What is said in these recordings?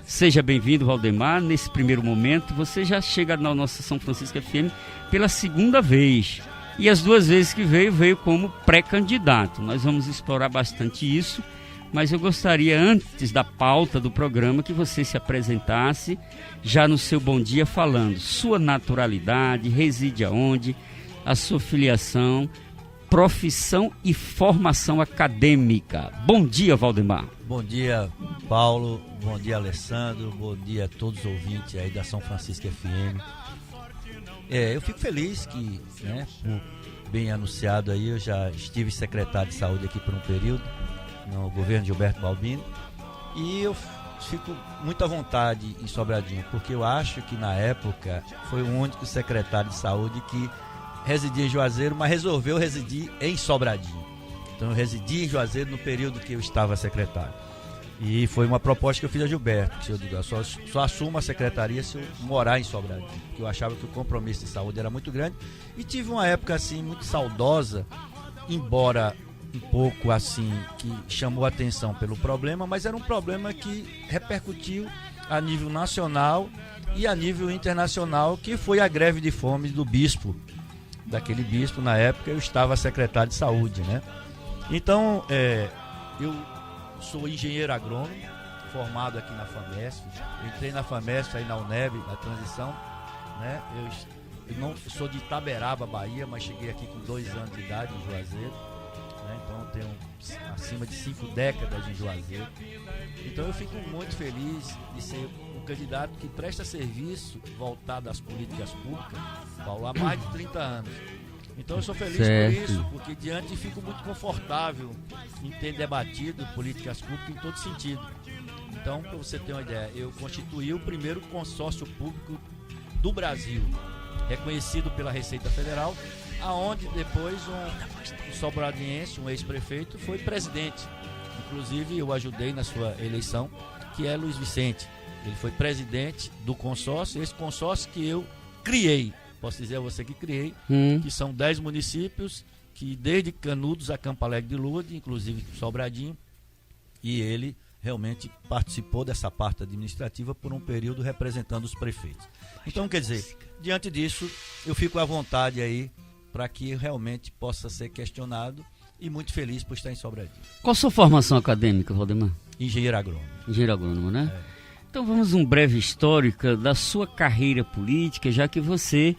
Seja bem-vindo, Valdemar. Nesse primeiro momento, você já chega na nossa São Francisco FM pela segunda vez. E as duas vezes que veio como pré-candidato. Nós vamos explorar bastante isso, mas eu gostaria, antes da pauta do programa, que você se apresentasse já no seu bom dia falando sua naturalidade, reside aonde, a sua filiação, profissão e formação acadêmica. Bom dia, Valdemar. Bom dia, Paulo. Bom dia, Alessandro. Bom dia a todos os ouvintes aí da São Francisco FM. Eu fico feliz que, por bem anunciado aí, eu já estive secretário de saúde aqui por um período, no governo de Gilberto Balbino, e eu fico muito à vontade em Sobradinho, porque eu acho que na época foi o único secretário de saúde que residia em Juazeiro, mas resolveu residir em Sobradinho. Então eu residi em Juazeiro no período que eu estava secretário. E foi uma proposta que eu fiz a Gilberto, que eu digo, eu só assumo a secretaria se eu morar em Sobradinho, porque eu achava que o compromisso de saúde era muito grande. E tive uma época assim muito saudosa, embora um pouco assim, que chamou a atenção pelo problema, mas era um problema que repercutiu a nível nacional e a nível internacional, que foi a greve de fome do bispo. Daquele bispo, na época eu estava secretário de saúde, né? Então, eu sou engenheiro agrônomo, formado aqui na FAMESP. Eu entrei na FAMESP, aí na UNEB, na transição, né? Eu sou de Itaberaba, Bahia, mas cheguei aqui com 2 anos de idade em Juazeiro, né? Então eu tenho acima de 5 décadas em Juazeiro. Então eu fico muito feliz de ser um candidato que presta serviço voltado às políticas públicas, Paulo, há mais de 30 anos. Então eu sou feliz por isso, porque diante fico muito confortável em ter debatido políticas públicas em todo sentido. Então, para você ter uma ideia, eu constituí o primeiro consórcio público do Brasil, reconhecido pela Receita Federal, aonde depois um sobradiense, um ex-prefeito, foi presidente. Inclusive eu ajudei na sua eleição, que é Luiz Vicente. Ele foi presidente do consórcio, esse consórcio que eu criei. Posso dizer a você que criei, que são 10 municípios, que desde Canudos a Campo Alegre de Lourdes, inclusive Sobradinho, e ele realmente participou dessa parte administrativa por um período representando os prefeitos. Então, quer dizer, diante disso, eu fico à vontade aí para que realmente possa ser questionado e muito feliz por estar em Sobradinho. Qual a sua formação acadêmica, Valdemar? Engenheiro agrônomo. Engenheiro agrônomo, né? Então vamos um breve histórico da sua carreira política, já que você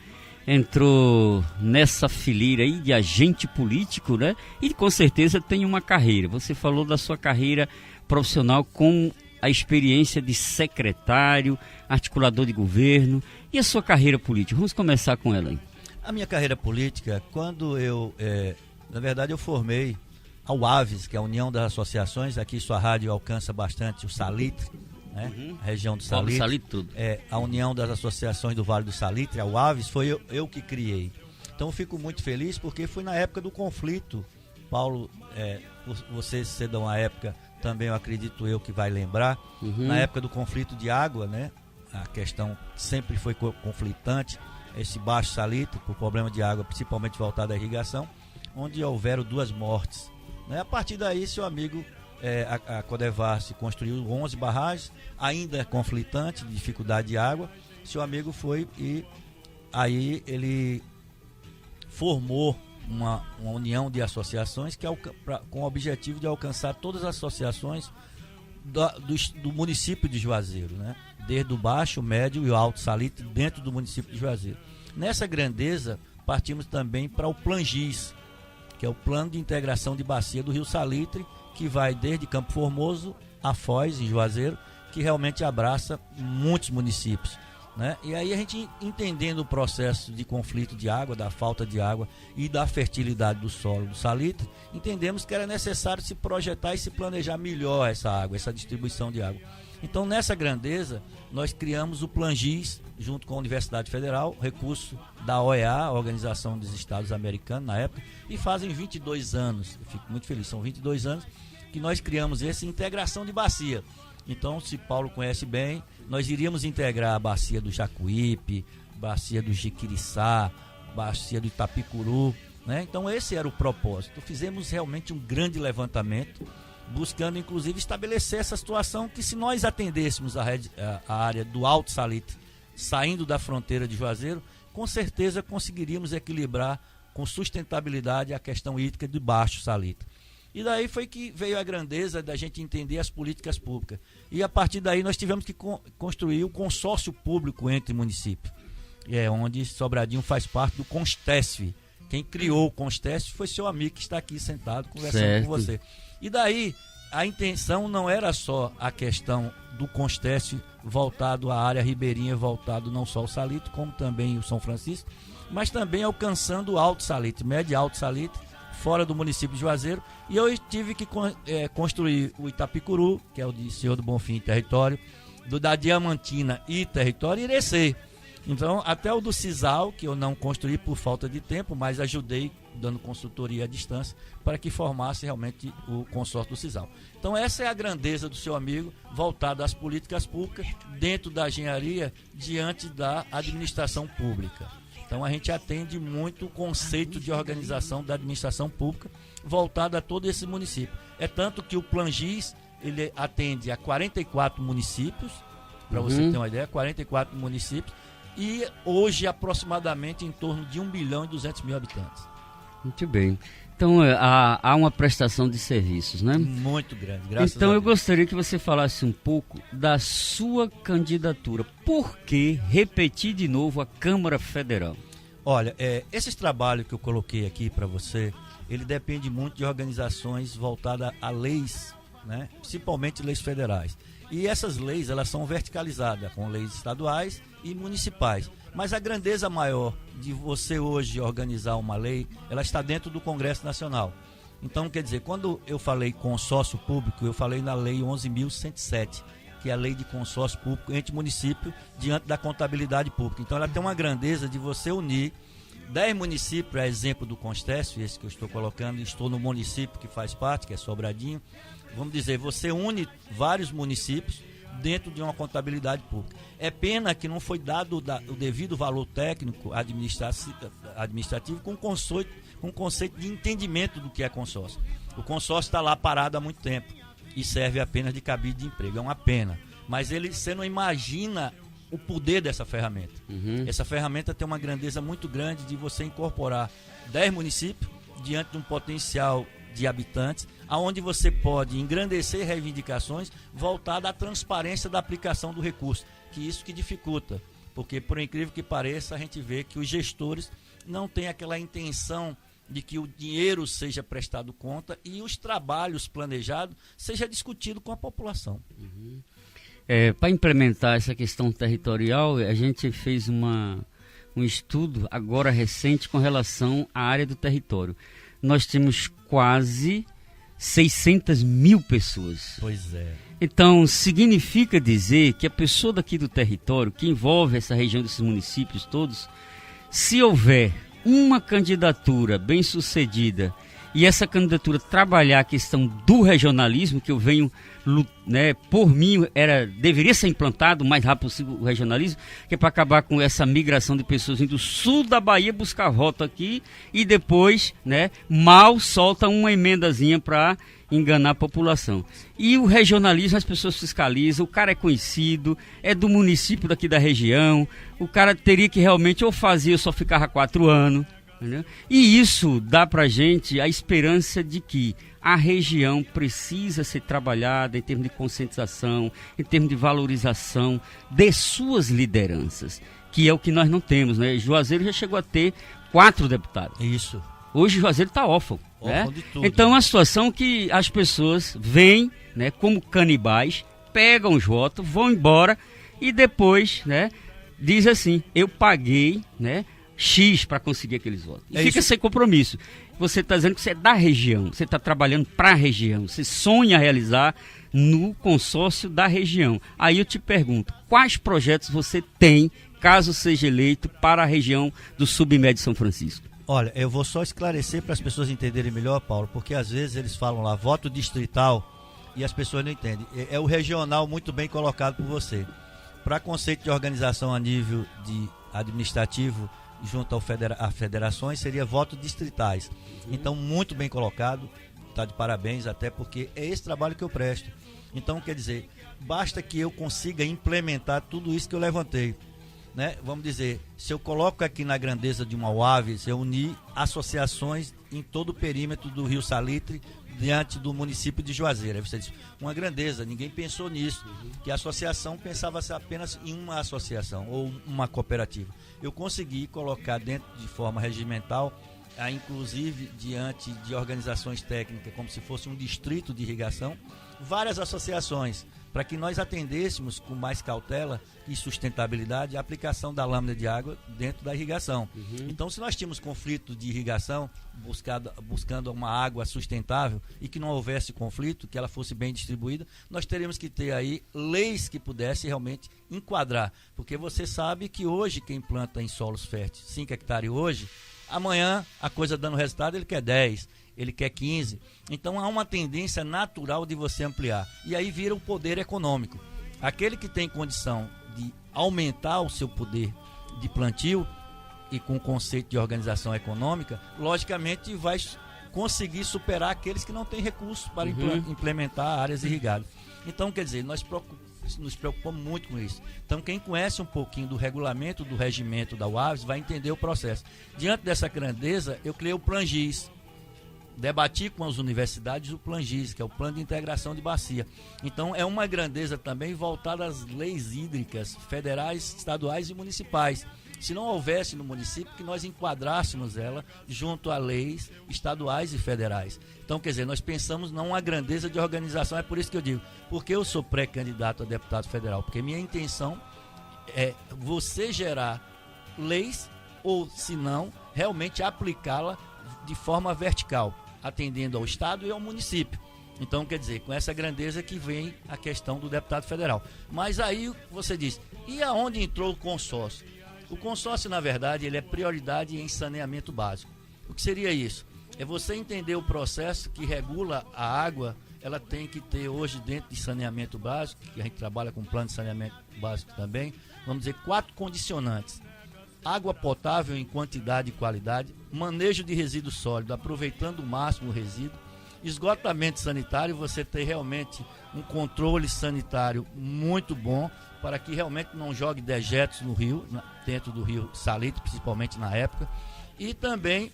entrou nessa fileira aí de agente político, né? E com certeza tem uma carreira. Você falou da sua carreira profissional com a experiência de secretário, articulador de governo. E a sua carreira política? Vamos começar com ela aí. A minha carreira política, quando eu, na verdade eu formei a UAVES, que é a União das Associações, aqui sua rádio alcança bastante o Salitre, né? A região do Salitre, tudo. A União das Associações do Vale do Salitre, a UAVES, foi eu que criei. Então eu fico muito feliz porque foi na época do conflito. Paulo, você ser de uma época, também eu acredito eu que vai lembrar, na época do conflito de água, né? A questão sempre foi conflitante, esse Baixo Salitre, por problema de água, principalmente voltado à irrigação, onde houveram 2 mortes. Né? A partir daí, seu amigo, a Codevasf se construiu 11 barragens, ainda conflitante, de dificuldade de água. Seu amigo foi e aí ele formou uma união de associações com o objetivo de alcançar todas as associações do município de Juazeiro, né? Desde o Baixo, o Médio e o Alto Salitre, dentro do município de Juazeiro. Nessa grandeza, partimos também para o Plangis, que é o Plano de Integração de Bacia do Rio Salitre, que vai desde Campo Formoso a Foz, em Juazeiro, que realmente abraça muitos municípios, né? E aí a gente, entendendo o processo de conflito de água, da falta de água e da fertilidade do solo do Salitre, entendemos que era necessário se projetar e se planejar melhor essa água, essa distribuição de água. Então, nessa grandeza, nós criamos o Plangis, junto com a Universidade Federal, recurso da OEA, a Organização dos Estados Americanos, na época, e fazem 22 anos, eu fico muito feliz, são 22 anos que nós criamos essa integração de bacia. Então, se Paulo conhece bem, nós iríamos integrar a bacia do Jacuípe, bacia do Jiquiriçá, bacia do Itapicuru, né? Então, esse era o propósito. Fizemos realmente um grande levantamento buscando inclusive estabelecer essa situação que, se nós atendêssemos a área do Alto Salitre, saindo da fronteira de Juazeiro, com certeza conseguiríamos equilibrar com sustentabilidade a questão hídrica de Baixo Salitre. E daí foi que veio a grandeza da gente entender as políticas públicas. E a partir daí nós tivemos que construir o consórcio público entre municípios, onde Sobradinho faz parte do Constesf. Quem criou o Constesf foi seu amigo que está aqui sentado conversando com você. E daí a intenção não era só a questão do Constesf voltado à área ribeirinha, voltado não só ao Salitre, como também o São Francisco, mas também alcançando o Alto Salitre, médio e Alto Salitre, fora do município de Juazeiro. E eu tive que construir o Itapicuru, que é o de Senhor do Bonfim e Território, da Diamantina e Território, e Irecê. Então, até o do Cisal, que eu não construí por falta de tempo, mas ajudei dando consultoria à distância para que formasse realmente o consórcio do Cisal. Então, essa é a grandeza do seu amigo, voltada às políticas públicas dentro da engenharia, diante da administração pública. Então, a gente atende muito o conceito de organização da administração pública voltado a todo esse município. É tanto que o Plangis, ele atende a 44 municípios, para você ter uma ideia, 44 municípios, e hoje aproximadamente em torno de 1.200.000 habitantes. Muito bem. Então há uma prestação de serviços, né? Muito grande, graças a Deus. Então eu gostaria que você falasse um pouco da sua candidatura. Por que repetir de novo a Câmara Federal? Olha, esses trabalhos que eu coloquei aqui para você, ele depende muito de organizações voltadas a leis, né? Principalmente leis federais. E essas leis, elas são verticalizadas, com leis estaduais e municipais. Mas a grandeza maior de você hoje organizar uma lei, ela está dentro do Congresso Nacional. Então, quer dizer, quando eu falei consórcio público, eu falei na Lei 11.107, que é a lei de consórcio público entre municípios diante da contabilidade pública. Então, ela tem uma grandeza de você unir 10 municípios, a exemplo do Constesf, esse que eu estou colocando, estou no município que faz parte, que é Sobradinho. Vamos dizer, você une vários municípios dentro de uma contabilidade pública. É pena que não foi dado o devido valor técnico administrativo com conceito de entendimento do que é consórcio. O consórcio está lá parado há muito tempo e serve apenas de cabide de emprego. É uma pena. Mas você não imagina o poder dessa ferramenta. Essa ferramenta tem uma grandeza muito grande de você incorporar 10 municípios diante de um potencial de habitantes, aonde você pode engrandecer reivindicações voltadas à transparência da aplicação do recurso, que isso que dificulta, porque por incrível que pareça, a gente vê que os gestores não têm aquela intenção de que o dinheiro seja prestado conta e os trabalhos planejados seja discutido com a população. Para implementar essa questão territorial, a gente fez um estudo agora recente com relação à área do território. Nós temos quase 600.000 pessoas. Pois é. Então, significa dizer que a pessoa daqui do território, que envolve essa região desses municípios todos, se houver uma candidatura bem sucedida e essa candidatura trabalhar a questão do regionalismo, que eu venho, né, por mim, deveria ser implantado o mais rápido possível o regionalismo, que é para acabar com essa migração de pessoas indo do sul da Bahia buscar voto aqui e depois, né, mal solta uma emendazinha para enganar a população. E o regionalismo, as pessoas fiscalizam, o cara é conhecido, é do município daqui da região, o cara teria que realmente ou fazer ou só ficava 4 anos. Entendeu? E isso dá para a gente a esperança de que a região precisa ser trabalhada em termos de conscientização, em termos de valorização de suas lideranças, que é o que nós não temos, né? Juazeiro já chegou a ter 4 deputados. Isso. Hoje Juazeiro está órfão. Né? De tudo. Então é uma situação que as pessoas vêm, né, como canibais, pegam os votos, vão embora e depois, né, diz assim, eu paguei, né, X para conseguir aqueles votos. E fica sem compromisso. Você está dizendo que você é da região, você está trabalhando para a região, você sonha realizar no consórcio da região. Aí eu te pergunto, quais projetos você tem, caso seja eleito, para a região do Submédio São Francisco? Olha, eu vou só esclarecer para as pessoas entenderem melhor, Paulo, porque às vezes eles falam lá, voto distrital, e as pessoas não entendem. É o regional muito bem colocado por você. Para conceito de organização a nível de administrativo, junto a federações, seria votos distritais. Então, muito bem colocado. está de parabéns, até porque é esse trabalho que eu presto. Então, quer dizer, basta que eu consiga implementar tudo isso que eu levantei. Né? Vamos dizer, se eu coloco aqui na grandeza de uma UAV, se eu unir associações em todo o perímetro do Rio Salitre, diante do município de Juazeiro. Aí você diz, uma grandeza, ninguém pensou nisso, que a associação pensava apenas em uma associação ou uma cooperativa. Eu consegui colocar dentro de forma regimental, inclusive diante de organizações técnicas, como se fosse um distrito de irrigação, várias associações, para que nós atendêssemos com mais cautela e sustentabilidade a aplicação da lâmina de água dentro da irrigação. Então, se nós tínhamos conflito de irrigação, buscando uma água sustentável e que não houvesse conflito, que ela fosse bem distribuída, nós teríamos que ter aí leis que pudessem realmente enquadrar. Porque você sabe que hoje quem planta em solos férteis 5 hectares hoje, amanhã a coisa dando resultado ele quer 10, ele quer 15. Então há uma tendência natural de você ampliar. E aí vira o poder econômico. Aquele que tem condição de aumentar o seu poder de plantio e com o conceito de organização econômica, logicamente vai conseguir superar aqueles que não têm recursos para implementar áreas irrigadas. Então, quer dizer, nós nos preocupamos muito com isso. Então, quem conhece um pouquinho do regulamento, do regimento da UAVES, vai entender o processo. Diante dessa grandeza, eu criei o Plangis. Debati com as universidades o Plangis, que é o Plano de Integração de Bacia. Então, é uma grandeza também voltada às leis hídricas federais, estaduais e municipais. Se não houvesse no município, que nós enquadrássemos ela junto a leis estaduais e federais. Então, quer dizer, nós pensamos numa grandeza de organização. É por isso que eu digo, porque eu sou pré-candidato a deputado federal, porque minha intenção é você gerar leis ou, se não, realmente aplicá-la de forma vertical, atendendo ao Estado e ao município. Então, quer dizer, com essa grandeza que vem a questão do deputado federal. Mas aí você diz, e aonde entrou o consórcio? O consórcio, na verdade, ele é prioridade em saneamento básico. O que seria isso? É você entender o processo que regula a água, ela tem que ter hoje dentro de saneamento básico, que a gente trabalha com plano de saneamento básico também, vamos dizer, 4 condicionantes. Água potável em quantidade e qualidade, manejo de resíduo sólido, aproveitando o máximo o resíduo, esgotamento sanitário, você ter realmente um controle sanitário muito bom, para que realmente não jogue dejetos no rio, dentro do rio Salitre, principalmente na época, e também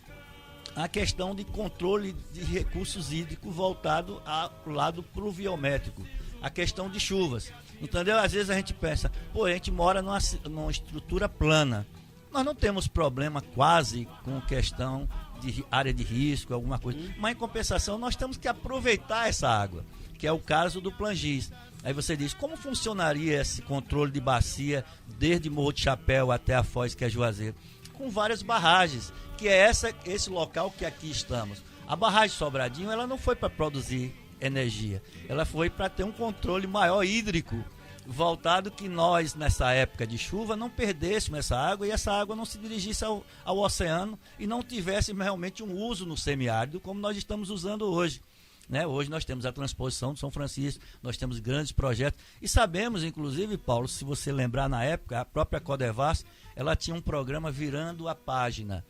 a questão de controle de recursos hídricos voltado ao lado pluviométrico, a questão de chuvas, entendeu? Às vezes a gente pensa, a gente mora numa estrutura plana, nós não temos problema quase com questão de área de risco, alguma coisa, mas em compensação nós temos que aproveitar essa água, que é o caso do Plangis. Aí você diz, como funcionaria esse controle de bacia desde Morro de Chapéu até a Foz, que é Juazeiro? Com várias barragens, que é esse local que aqui estamos. A barragem Sobradinho, ela não foi para produzir energia, ela foi para ter um controle maior hídrico, voltado que nós, nessa época de chuva, não perdêssemos essa água e essa água não se dirigisse ao oceano e não tivesse realmente um uso no semiárido como nós estamos usando hoje. Né? Hoje nós temos a transposição do São Francisco, nós temos grandes projetos e sabemos, inclusive, Paulo, se você lembrar na época, a própria Codevasf, ela tinha um programa virando a página.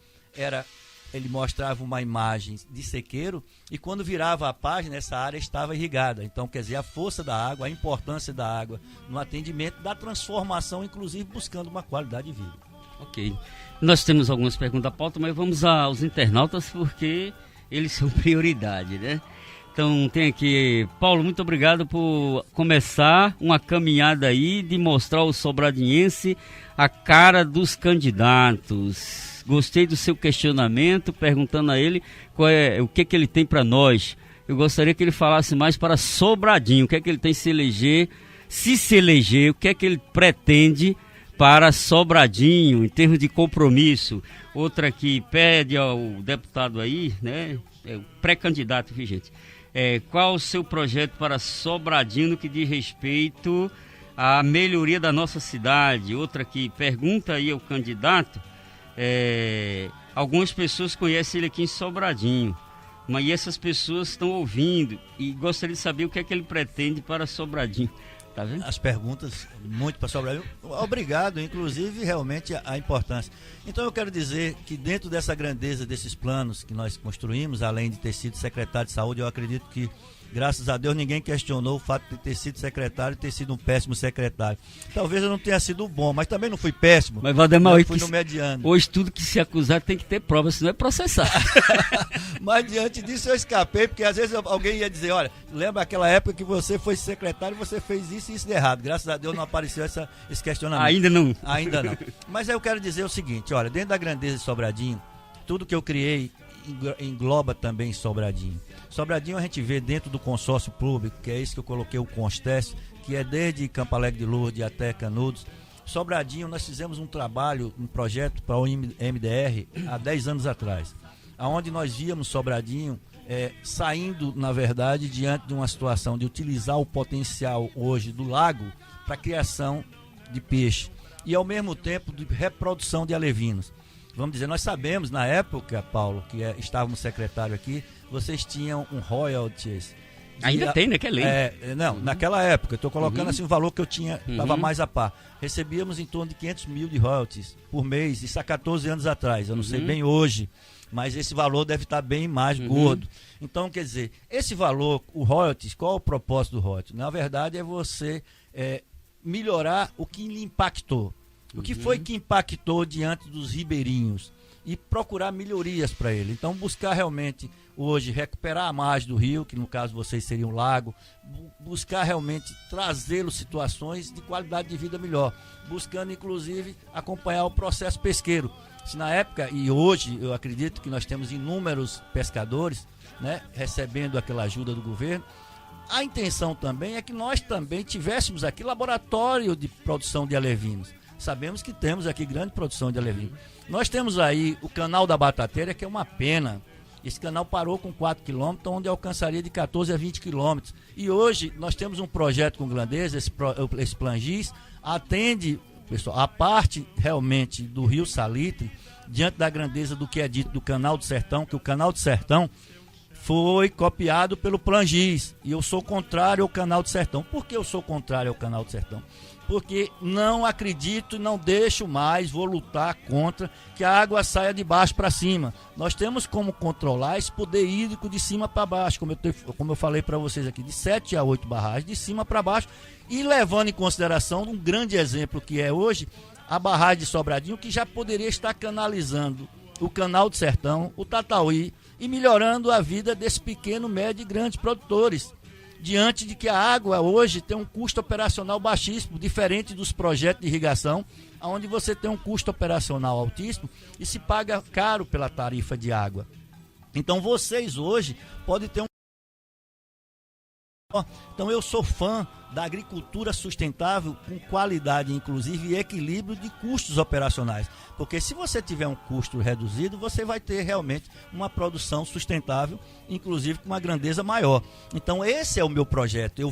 Ele mostrava uma imagem de sequeiro e quando virava a página, essa área estava irrigada. Então, quer dizer, a força da água, a importância da água no atendimento, da transformação, inclusive buscando uma qualidade de vida. Ok. Nós temos algumas perguntas da pauta, mas vamos aos internautas porque eles são prioridade, né? Então tem aqui, Paulo, muito obrigado por começar uma caminhada aí de mostrar ao sobradinhense a cara dos candidatos. Gostei do seu questionamento, perguntando a ele o que ele tem para nós. Eu gostaria que ele falasse mais para Sobradinho, o que é que ele tem se eleger, o que é que ele pretende para Sobradinho, em termos de compromisso. Outra que pede ao deputado aí, né, é o pré-candidato, viu, gente? Qual o seu projeto para Sobradinho no que diz respeito à melhoria da nossa cidade? Outra que pergunta aí ao candidato, algumas pessoas conhecem ele aqui em Sobradinho, mas essas pessoas estão ouvindo e gostaria de saber o que é que ele pretende para Sobradinho. Tá vendo? As perguntas muito para Sobradinho. Obrigado, inclusive, realmente a importância. Então eu quero dizer que dentro dessa grandeza desses planos que nós construímos, além de ter sido secretário de saúde, eu acredito que, graças a Deus, ninguém questionou o fato de ter sido secretário e ter sido um péssimo secretário. Talvez eu não tenha sido bom, mas também não fui péssimo. Mas, Valdemar, fui no mediano. Hoje tudo que se acusar tem que ter prova, senão é processar. Mas diante disso eu escapei, porque às vezes alguém ia dizer, olha, lembra aquela época que você foi secretário e você fez isso e isso de errado. Graças a Deus não apareceu esse questionamento. Ainda não. Ainda não. Mas aí eu quero dizer o seguinte, olha, dentro da grandeza de Sobradinho, tudo que eu criei engloba também Sobradinho. Sobradinho a gente vê dentro do consórcio público, que é isso que eu coloquei, o Constes, que é desde Campo Alegre de Lourdes até Canudos. Sobradinho, nós fizemos um trabalho, um projeto para o MDR há 10 anos atrás, onde nós víamos Sobradinho saindo, na verdade, diante de uma situação de utilizar o potencial hoje do lago para criação de peixe e, ao mesmo tempo, de reprodução de alevinos. Vamos dizer, nós sabemos, na época, Paulo, que estávamos secretário aqui, vocês tinham um royalties. Ainda tem, né? Que é lei. Não, naquela época, eu estou colocando assim o valor que eu tinha, estava mais a par. Recebíamos em torno de 500 mil de royalties por mês, isso há 14 anos atrás, eu não sei bem hoje, mas esse valor deve estar bem mais gordo. Então, quer dizer, esse valor, o royalties, qual é o propósito do royalties? Na verdade, é você melhorar o que lhe impactou. O que foi que impactou diante dos ribeirinhos e procurar melhorias para ele. Então, buscar realmente hoje recuperar a margem do rio, que no caso vocês seriam um lago, buscar realmente trazê-lo situações de qualidade de vida melhor, buscando inclusive acompanhar o processo pesqueiro. Se na época, e hoje eu acredito que nós temos inúmeros pescadores, né, recebendo aquela ajuda do governo, a intenção também é que nós também tivéssemos aqui laboratório de produção de alevinos. Sabemos que temos aqui grande produção de alevinos. Nós temos aí o canal da Batateira, que é uma pena. Esse canal parou com 4 quilômetros, onde alcançaria de 14 a 20 quilômetros. E hoje nós temos um projeto com grandeza, esse Plangis, atende, pessoal, a parte realmente do Rio Salitre, diante da grandeza do que é dito do Canal do Sertão, que o Canal do Sertão foi copiado pelo Plangis. E eu sou contrário ao Canal do Sertão. Por que eu sou contrário ao Canal do Sertão? Porque não acredito e não deixo mais, vou lutar contra que a água saia de baixo para cima. Nós temos como controlar esse poder hídrico de cima para baixo, como eu falei para vocês aqui, de 7 a 8 barragens, de cima para baixo, e levando em consideração um grande exemplo que é hoje a barragem de Sobradinho, que já poderia estar canalizando o Canal do Sertão, o Tatauí, e melhorando a vida desse pequeno, médio e grandes produtores. Diante de que a água hoje tem um custo operacional baixíssimo, diferente dos projetos de irrigação, onde você tem um custo operacional altíssimo e se paga caro pela tarifa de água. Então vocês hoje podem ter um... Então eu sou fã da agricultura sustentável com qualidade, inclusive, e equilíbrio de custos operacionais. Porque se você tiver um custo reduzido, você vai ter realmente uma produção sustentável, inclusive com uma grandeza maior. Então esse é o meu projeto.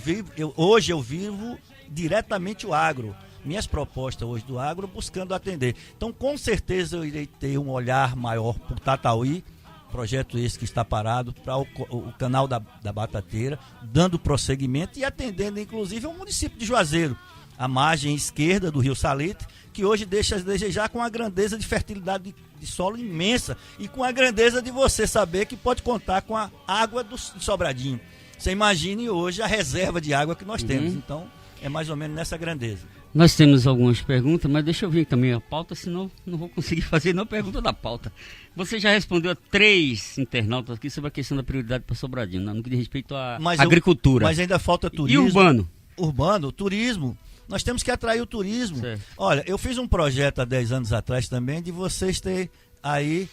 Hoje eu vivo diretamente o agro. Minhas propostas hoje do agro buscando atender. Então com certeza eu irei ter um olhar maior para o Tatauí, projeto esse que está parado, para o canal da Batateira, dando prosseguimento e atendendo inclusive ao município de Juazeiro, a margem esquerda do Rio Salitre, que hoje deixa a desejar, com a grandeza de fertilidade de solo imensa e com a grandeza de você saber que pode contar com a água do Sobradinho. Você imagine hoje a reserva de água que nós temos. Então é mais ou menos nessa grandeza. Nós temos algumas perguntas, mas deixa eu ver também a pauta, senão não vou conseguir fazer nenhuma pergunta da pauta. Você já respondeu a 3 internautas aqui sobre a questão da prioridade para Sobradinho, no que diz respeito à agricultura. Mas ainda falta turismo. E urbano? Urbano, turismo. Nós temos que atrair o turismo. Certo. Olha, eu fiz um projeto há 10 anos atrás também de vocês ter aí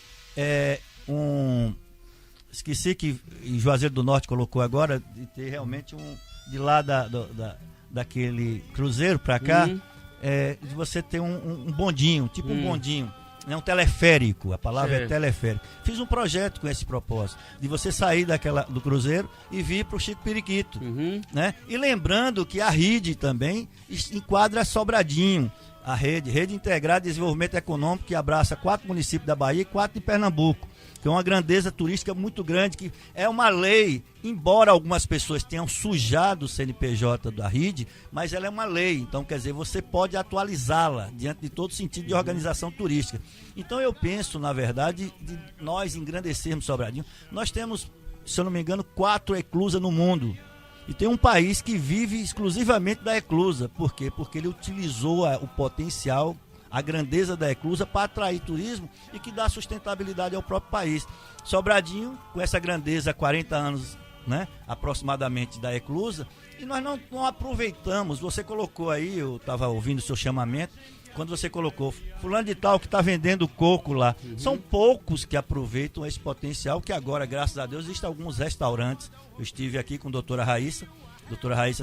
esqueci que Juazeiro do Norte colocou agora, de ter realmente de lá daquele cruzeiro para cá, de você ter um bondinho, tipo um bondinho, né, um teleférico, a palavra é teleférico. Fiz um projeto com esse propósito, de você sair do cruzeiro e vir para o Chico Periquito, né? E lembrando que a RIDE também enquadra Sobradinho, a Rede Integrada de Desenvolvimento Econômico, que abraça 4 municípios da Bahia e 4 de Pernambuco. que é uma grandeza turística muito grande, que é uma lei, embora algumas pessoas tenham sujado o CNPJ da RID, mas ela é uma lei, então quer dizer, você pode atualizá-la diante de todo sentido de organização turística. Então eu penso, na verdade, de nós engrandecermos Sobradinho. Nós temos, se eu não me engano, 4 eclusas no mundo. E tem um país que vive exclusivamente da eclusa. Por quê? Porque ele utilizou o potencial, a grandeza da eclusa para atrair turismo e que dá sustentabilidade ao próprio país. Sobradinho, com essa grandeza há 40 anos, né, aproximadamente da eclusa, e nós não aproveitamos. Você colocou aí, eu estava ouvindo o seu chamamento, quando você colocou fulano de tal que está vendendo coco lá. São poucos que aproveitam esse potencial, que agora, graças a Deus, existem alguns restaurantes. Eu estive aqui com a doutora Raíssa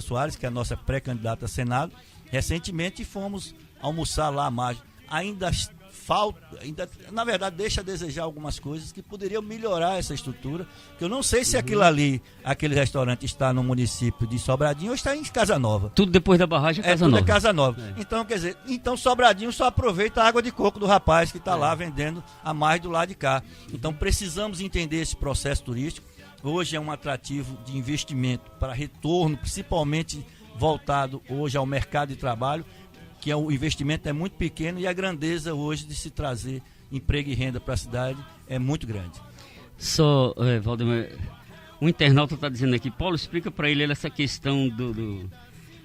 Soares, que é a nossa pré-candidata a Senado, recentemente, e fomos almoçar lá à margem. Ainda falta, na verdade, deixa a desejar algumas coisas que poderiam melhorar essa estrutura, que eu não sei se aquele restaurante está no município de Sobradinho ou está em Casa Nova. Tudo depois da barragem é Casa Nova. Tudo é Casa Nova. Então, quer dizer, Sobradinho só aproveita a água de coco do rapaz que está lá vendendo a mais do lado de cá. Então, precisamos entender esse processo turístico. Hoje é um atrativo de investimento para retorno, principalmente voltado hoje ao mercado de trabalho, que o investimento é muito pequeno e a grandeza hoje de se trazer emprego e renda para a cidade é muito grande. Valdemar, o internauta está dizendo aqui, Paulo, explica para ele essa questão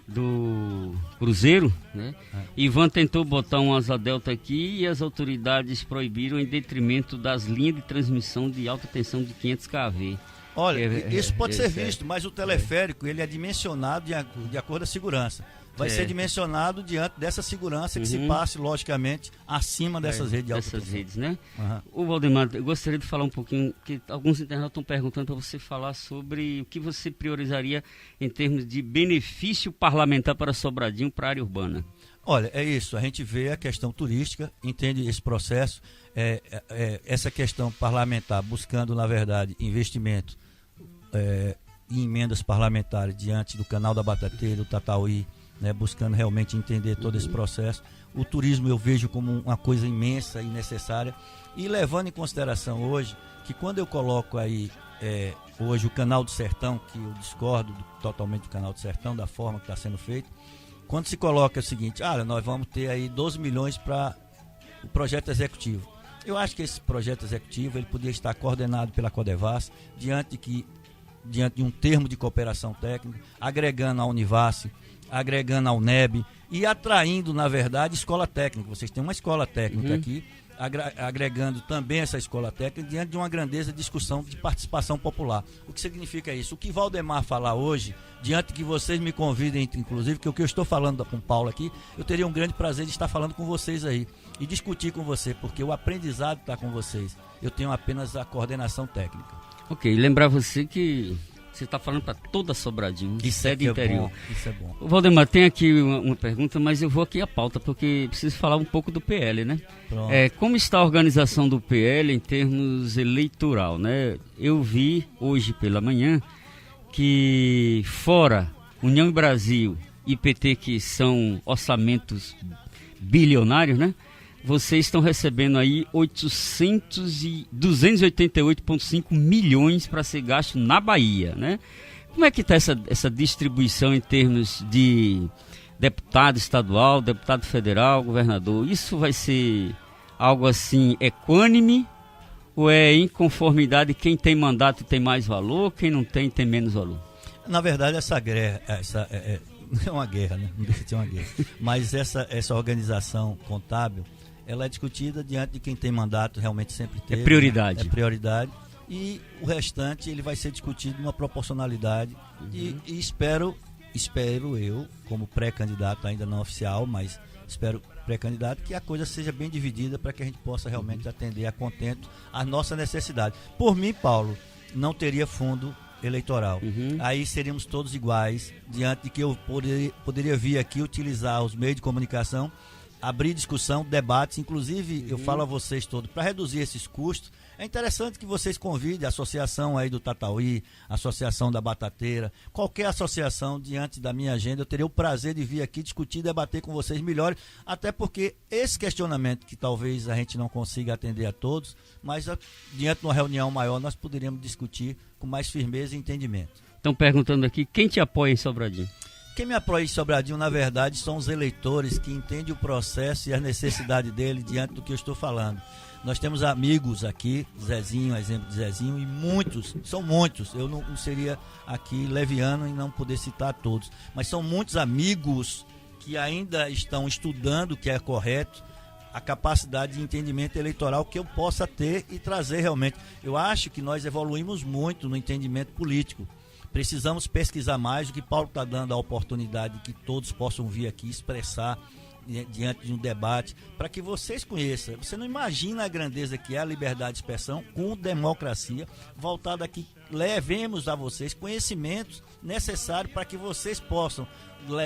do cruzeiro, né? Ivan tentou botar um asa delta aqui e as autoridades proibiram em detrimento das linhas de transmissão de alta tensão de 500 kV. Olha, isso pode ser visto, mas o teleférico ele é dimensionado de acordo com a segurança. Vai ser dimensionado diante dessa segurança que se passe, logicamente, acima dessas redes de alta tensão. Dessas redes, né? O Valdemar, eu gostaria de falar um pouquinho, que alguns internautas estão perguntando para você falar sobre o que você priorizaria em termos de benefício parlamentar para Sobradinho, para a área urbana. Olha, é isso, a gente vê a questão turística, entende esse processo, essa questão parlamentar buscando, na verdade, investimento em emendas parlamentares diante do canal da Batateira, do Tatauí, né, buscando realmente entender todo esse processo. O turismo eu vejo como uma coisa imensa e necessária, e levando em consideração hoje, que quando eu coloco aí hoje o Canal do Sertão, que eu discordo totalmente do Canal do Sertão, da forma que está sendo feito, quando se coloca o seguinte, nós vamos ter aí 12 milhões para o projeto executivo. Eu acho que esse projeto executivo ele poderia estar coordenado pela Codevas, diante de um termo de cooperação técnica, agregando a Univasf, agregando a UNEB e atraindo, na verdade, escola técnica. Vocês têm uma escola técnica aqui, agregando também essa escola técnica diante de uma grandeza discussão de participação popular. O que significa isso? O que Valdemar falar hoje, diante que vocês me convidem, inclusive, que o que eu estou falando com o Paulo aqui, eu teria um grande prazer de estar falando com vocês aí e discutir com você, porque o aprendizado está com vocês. Eu tenho apenas a coordenação técnica. Ok, lembrar você que você está falando para toda Sobradinho, de sede interior. Isso é bom. Valdemar, tem aqui uma pergunta, mas eu vou aqui à pauta, porque preciso falar um pouco do PL, né? Como está a organização do PL em termos eleitoral, né? Eu vi hoje pela manhã que fora União e Brasil e PT, que são orçamentos bilionários, né? Vocês estão recebendo aí 288,5 milhões para ser gasto na Bahia, né? Como é que está essa distribuição em termos de deputado estadual, deputado federal, governador? Isso vai ser algo assim equânime ou é em conformidade, quem tem mandato tem mais valor, quem não tem menos valor? Na verdade, essa guerra, não é uma guerra, né? Não deixa de ser uma guerra, mas essa organização contábil, ela é discutida diante de quem tem mandato, realmente sempre teve. É prioridade. É prioridade. E o restante ele vai ser discutido numa proporcionalidade. E espero eu, como pré-candidato, ainda não oficial, mas espero pré-candidato, que a coisa seja bem dividida para que a gente possa realmente atender a contento a nossa necessidade. Por mim, Paulo, não teria fundo eleitoral. Aí seríamos todos iguais, diante de que eu poderia vir aqui utilizar os meios de comunicação abrir discussão, debates, inclusive eu falo a vocês todos, para reduzir esses custos, é interessante que vocês convidem a associação aí do Tatauí, a associação da Batateira, qualquer associação diante da minha agenda, eu teria o prazer de vir aqui discutir, debater com vocês melhor, até porque esse questionamento que talvez a gente não consiga atender a todos, mas diante de uma reunião maior nós poderíamos discutir com mais firmeza e entendimento. Estão perguntando aqui, quem te apoia em Sobradinho? Quem me apoia em Sobradinho, na verdade, são os eleitores que entendem o processo e a necessidade dele diante do que eu estou falando. Nós temos amigos aqui, Zezinho, exemplo de Zezinho, e muitos, são muitos, eu não seria aqui leviano em não poder citar todos, mas são muitos amigos que ainda estão estudando o que é correto, a capacidade de entendimento eleitoral que eu possa ter e trazer realmente. Eu acho que nós evoluímos muito no entendimento político. Precisamos pesquisar mais, o que Paulo está dando a oportunidade de que todos possam vir aqui expressar diante de um debate, para que vocês conheçam. Você não imagina a grandeza que é a liberdade de expressão com democracia, voltada aqui, levemos a vocês conhecimentos necessários para que vocês possam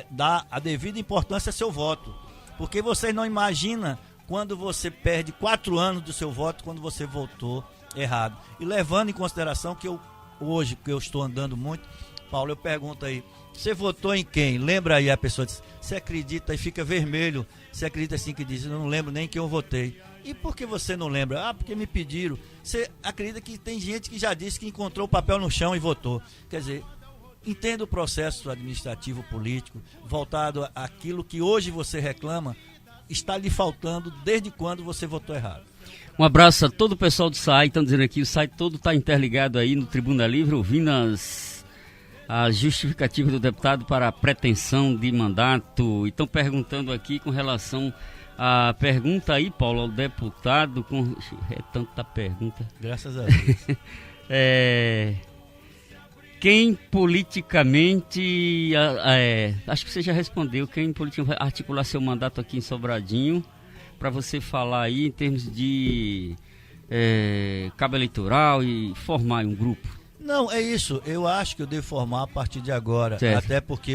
dar a devida importância ao seu voto, porque vocês não imaginam quando você perde 4 anos do seu voto, quando você votou errado. E levando em consideração que hoje, que eu estou andando muito, Paulo, eu pergunto aí, você votou em quem? Lembra aí, a pessoa diz, você acredita e fica vermelho, você acredita assim que diz, eu não lembro nem quem eu votei. E por que você não lembra? Ah, porque me pediram. Você acredita que tem gente que já disse que encontrou o papel no chão e votou. Quer dizer, entenda o processo administrativo político, voltado àquilo que hoje você reclama, está lhe faltando desde quando você votou errado. Um abraço a todo o pessoal do SAI, estão dizendo aqui, o SAI todo está interligado aí no Tribuna Livre, ouvindo a justificativa do deputado para a pretensão de mandato. E estão perguntando aqui com relação à pergunta aí, Paulo, ao deputado, é tanta pergunta. Graças a Deus. Quem politicamente, acho que você já respondeu, quem politicamente vai articular seu mandato aqui em Sobradinho, para você falar aí em termos de cabo eleitoral e formar um grupo? Não, é isso. Eu acho que eu devo formar a partir de agora. Certo. Até porque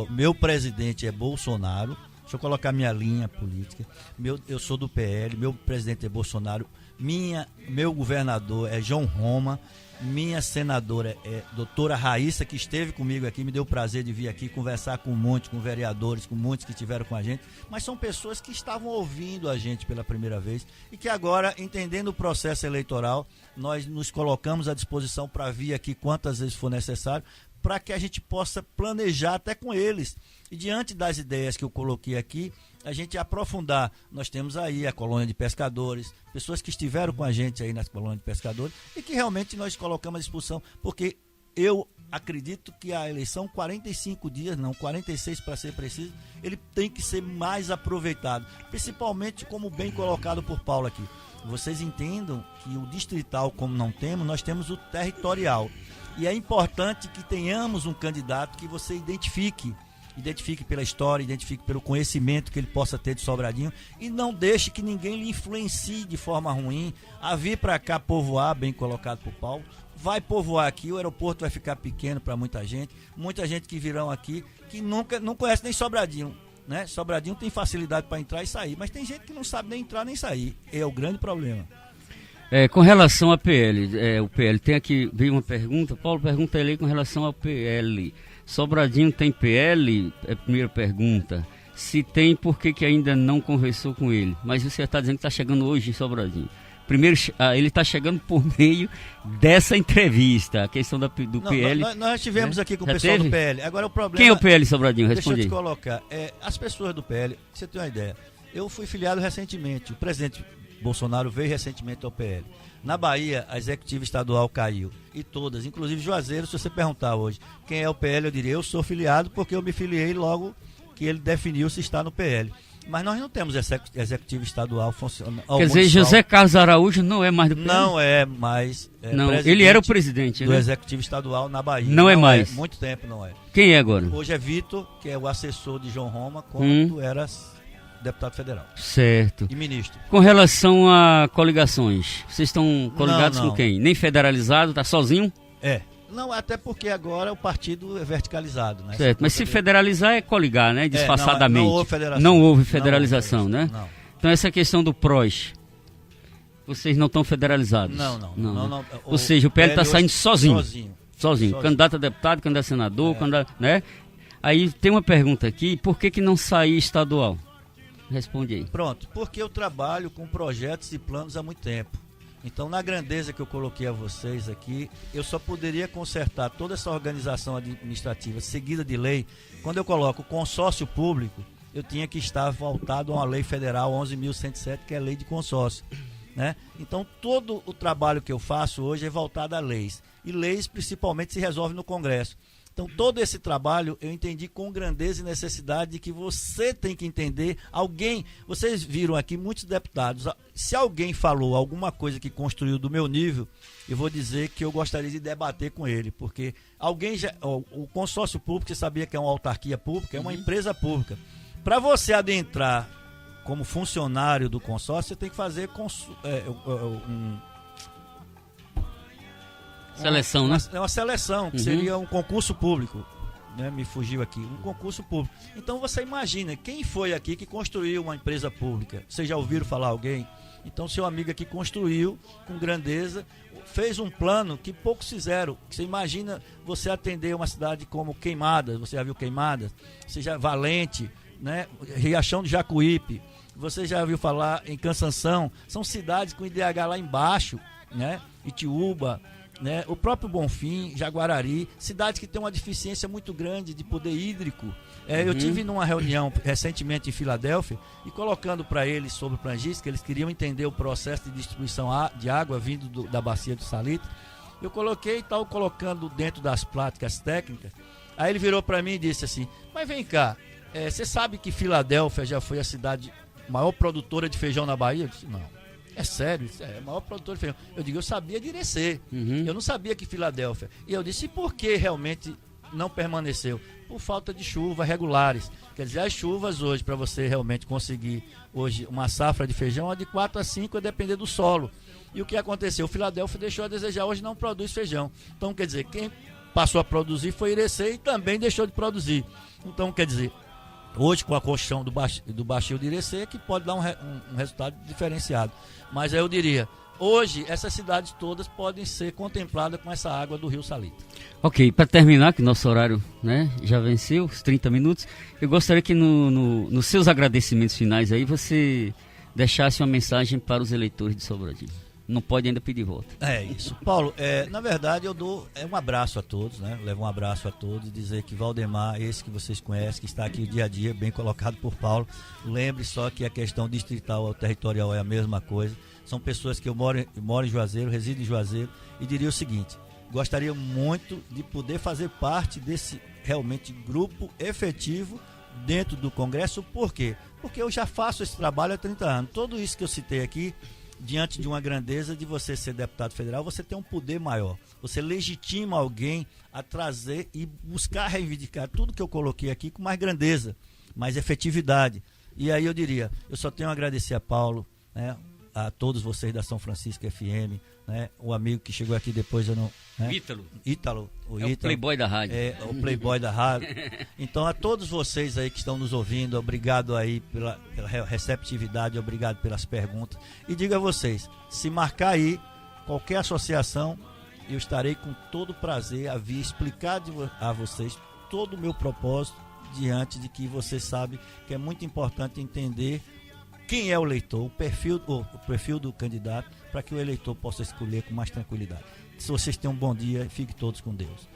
meu presidente é Bolsonaro. Deixa eu colocar minha linha política. Eu sou do PL, meu presidente é Bolsonaro. Meu governador é João Roma. Minha senadora é doutora Raíssa, que esteve comigo aqui, me deu o prazer de vir aqui conversar com muitos, com vereadores, com muitos que estiveram com a gente, mas são pessoas que estavam ouvindo a gente pela primeira vez e que agora, entendendo o processo eleitoral, nós nos colocamos à disposição para vir aqui quantas vezes for necessário, para que a gente possa planejar até com eles. E diante das ideias que eu coloquei aqui, a gente aprofundar. Nós temos aí a colônia de pescadores, pessoas que estiveram com a gente aí nas colônias de pescadores e que realmente nós colocamos à disposição, porque eu acredito que a eleição, 45 dias, não, 46 para ser preciso, ele tem que ser mais aproveitado, principalmente como bem colocado por Paulo aqui. Vocês entendam que o distrital, como não temos, nós temos o territorial. E é importante que tenhamos um candidato que você identifique pela história, identifique pelo conhecimento que ele possa ter de Sobradinho e não deixe que ninguém lhe influencie de forma ruim a vir para cá povoar, bem colocado por Paulo. Vai povoar aqui, o aeroporto vai ficar pequeno para muita gente que virão aqui que não conhece nem Sobradinho, né? Sobradinho tem facilidade para entrar e sair, mas tem gente que não sabe nem entrar nem sair, é o grande problema. Com relação à PL, o PL tem aqui, veio uma pergunta, Paulo pergunta ele com relação ao PL. Sobradinho tem PL? É a primeira pergunta. Se tem, por que ainda não conversou com ele? Mas você está dizendo que está chegando hoje em Sobradinho. Primeiro, ele está chegando por meio dessa entrevista, a questão do PL. Nós tivemos aqui com o pessoal do PL. Agora o problema. Quem é o PL Sobradinho? Responde. Deixa eu te colocar. As pessoas do PL, pra você ter uma ideia. Eu fui filiado recentemente. O presidente Bolsonaro veio recentemente ao PL. Na Bahia, a executiva estadual caiu. E todas, inclusive Juazeiro, se você perguntar hoje quem é o PL, eu diria, eu sou filiado porque eu me filiei logo que ele definiu se está no PL. Mas nós não temos executivo estadual funcionando. Quer dizer, José Carlos Araújo não é mais do PL? Não é mais. Não, ele era o presidente, do né? executivo estadual na Bahia. Não é mais. Muito tempo não é. Quem é agora? Hoje é Vitor, que é o assessor de João Roma, quando era deputado federal. Certo. E ministro. Com relação a coligações, vocês estão coligados com quem? Nem federalizado, tá sozinho? Não, até porque agora o partido é verticalizado, né? Certo, mas se federalizar é coligar, né? Disfarçadamente. Não houve federação. Não houve federalização, né? Não. Então essa questão do PROS, vocês não estão federalizados? Não. Ou seja, o PL está saindo sozinho. Sozinho. Candidato a deputado, candidato a senador, né? Aí tem uma pergunta aqui, por que não sair estadual? Responde aí. Pronto, porque eu trabalho com projetos e planos há muito tempo. Então, na grandeza que eu coloquei a vocês aqui, eu só poderia consertar toda essa organização administrativa seguida de lei. Quando eu coloco consórcio público, eu tinha que estar voltado a uma lei federal 11.107, que é a lei de consórcio, né? Então, todo o trabalho que eu faço hoje é voltado a leis. E leis, principalmente, se resolvem no Congresso. Então, todo esse trabalho eu entendi com grandeza e necessidade de que você tem que entender. Vocês viram aqui muitos deputados, se alguém falou alguma coisa que construiu do meu nível, eu vou dizer que eu gostaria de debater com ele, porque o consórcio público, você sabia que é uma autarquia pública, é uma empresa pública. Para você adentrar como funcionário do consórcio, você tem que fazer seleção, né? É uma seleção, que seria um concurso público, né? Me fugiu aqui, um concurso público. Então você imagina, quem foi aqui que construiu uma empresa pública? Vocês já ouviram falar alguém? Então seu amigo aqui construiu com grandeza, fez um plano que poucos fizeram. Você imagina você atender uma cidade como Queimadas, você já viu Queimadas? Você já Valente, né? Riachão do Jacuípe, você já ouviu falar em Cansanção? São cidades com IDH lá embaixo, né? Itiúba, né? O próprio Bonfim, Jaguarari, cidades que têm uma deficiência muito grande de poder hídrico. Eu tive numa reunião recentemente em Filadélfia e colocando para eles sobre o Plangis, que eles queriam entender o processo de distribuição de água vindo da bacia do Salitre. Eu coloquei e tal, colocando dentro das práticas técnicas. Aí ele virou para mim e disse assim: mas vem cá, você sabe que Filadélfia já foi a cidade maior produtora de feijão na Bahia? Eu disse: não. É sério, é a maior produtora de feijão. Eu digo, eu sabia de Irecê, eu não sabia que Filadélfia. E eu disse, e por que realmente não permaneceu? Por falta de chuvas regulares. Quer dizer, as chuvas hoje, para você realmente conseguir hoje uma safra de feijão, é de 4 a 5, a depender do solo. E o que aconteceu? Filadélfia deixou a desejar, hoje não produz feijão. Então, quer dizer, quem passou a produzir foi Irecê e também deixou de produzir. Então, quer dizer, hoje com a construção do baixio de Irecê, que pode dar um resultado diferenciado. Mas eu diria, hoje essas cidades todas podem ser contempladas com essa água do Rio Salitre. Ok, para terminar, que nosso horário, né, já venceu, os 30 minutos, eu gostaria que nos seus agradecimentos finais aí você deixasse uma mensagem para os eleitores de Sobradinho. Não pode ainda pedir voto. É isso. Paulo, na verdade eu dou um abraço a todos, né? Levo um abraço a todos e dizer que Valdemar, esse que vocês conhecem, que está aqui dia a dia, bem colocado por Paulo, lembre só que a questão distrital ou territorial é a mesma coisa. São pessoas que eu moro em Juazeiro, resido em Juazeiro e diria o seguinte: gostaria muito de poder fazer parte desse realmente grupo efetivo dentro do Congresso. Por quê? Porque eu já faço esse trabalho há 30 anos. Tudo isso que eu citei aqui, diante de uma grandeza de você ser deputado federal, você tem um poder maior. Você legitima alguém a trazer e buscar reivindicar tudo que eu coloquei aqui com mais grandeza, mais efetividade. E aí eu diria, eu só tenho a agradecer a Paulo, né, a todos vocês da São Francisco FM, né, o amigo que chegou aqui depois, eu não... Né? Ítalo. O playboy da rádio. O playboy da rádio. Então, a todos vocês aí que estão nos ouvindo, obrigado aí pela receptividade, obrigado pelas perguntas. E digo a vocês, se marcar aí qualquer associação, eu estarei com todo prazer a vir explicar a vocês todo o meu propósito, diante de que vocês sabem que é muito importante entender quem é o eleitor, o perfil do candidato, para que o eleitor possa escolher com mais tranquilidade. Se vocês tenham um bom dia, fiquem todos com Deus.